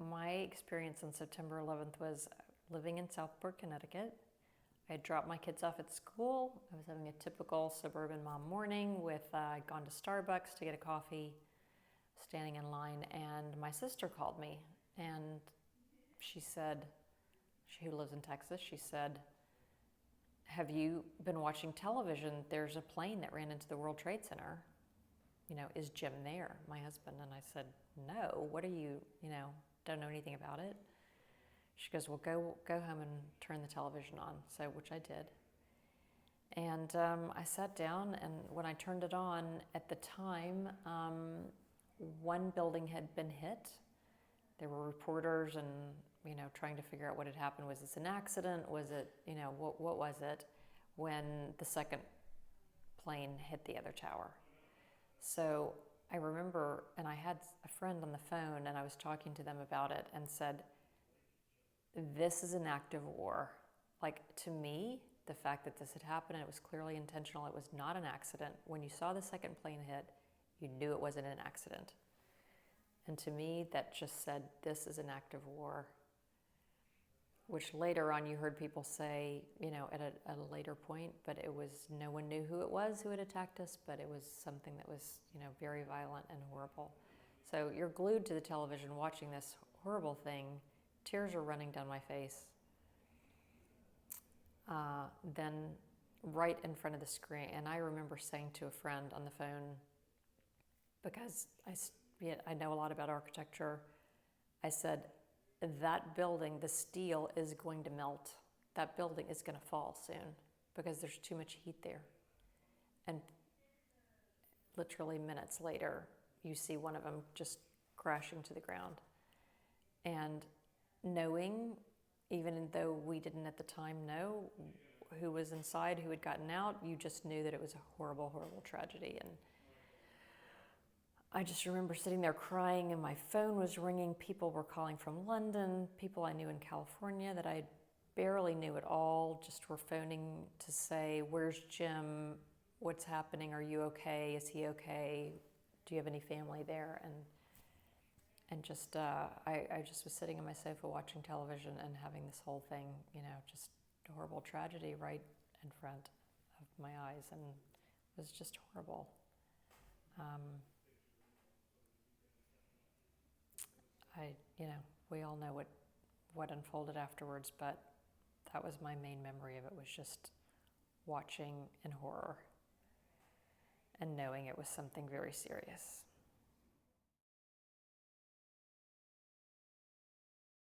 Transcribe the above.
my experience on September 11th was living in Southport, Connecticut. I had dropped my kids off at school. I was having a typical suburban mom morning with I'd gone to Starbucks to get a coffee, standing in line, and my sister called me, and she said, who lives in Texas, she said, have you been watching television? There's a plane that ran into the World Trade Center. Is Jim there, my husband? And I said, no, what are you, don't know anything about it. She goes, well, go home and turn the television on. So, which I did. And I sat down, and when I turned it on, at the time, one building had been hit. There were reporters and, trying to figure out what had happened. Was this an accident? Was it, what was it? When the second plane hit the other tower. So I remember, and I had a friend on the phone, and I was talking to them about it and said, this is an act of war. Like, to me, the fact that this had happened and it was clearly intentional, it was not an accident. When you saw the second plane hit, you knew it wasn't an accident. And to me, that just said, this is an act of war. Which later on you heard people say, at a later point, but it was, no one knew who it was who had attacked us, but it was something that was, very violent and horrible. So you're glued to the television watching this horrible thing. Tears are running down my face. Then right in front of the screen, and I remember saying to a friend on the phone, because I know a lot about architecture, I said, that building, the steel is going to melt. That building is going to fall soon because there's too much heat there. And literally minutes later, you see one of them just crashing to the ground. And knowing, even though we didn't at the time know who was inside, who had gotten out, you just knew that it was a horrible, horrible tragedy. And I just remember sitting there crying, and my phone was ringing. People were calling from London, people I knew in California that I barely knew at all, just were phoning to say, where's Jim? What's happening? Are you okay? Is he okay? Do you have any family there? And just, I just was sitting on my sofa watching television and having this whole thing, just a horrible tragedy right in front of my eyes, and it was just horrible. We all know what unfolded afterwards, but that was my main memory of it, was just watching in horror and knowing it was something very serious.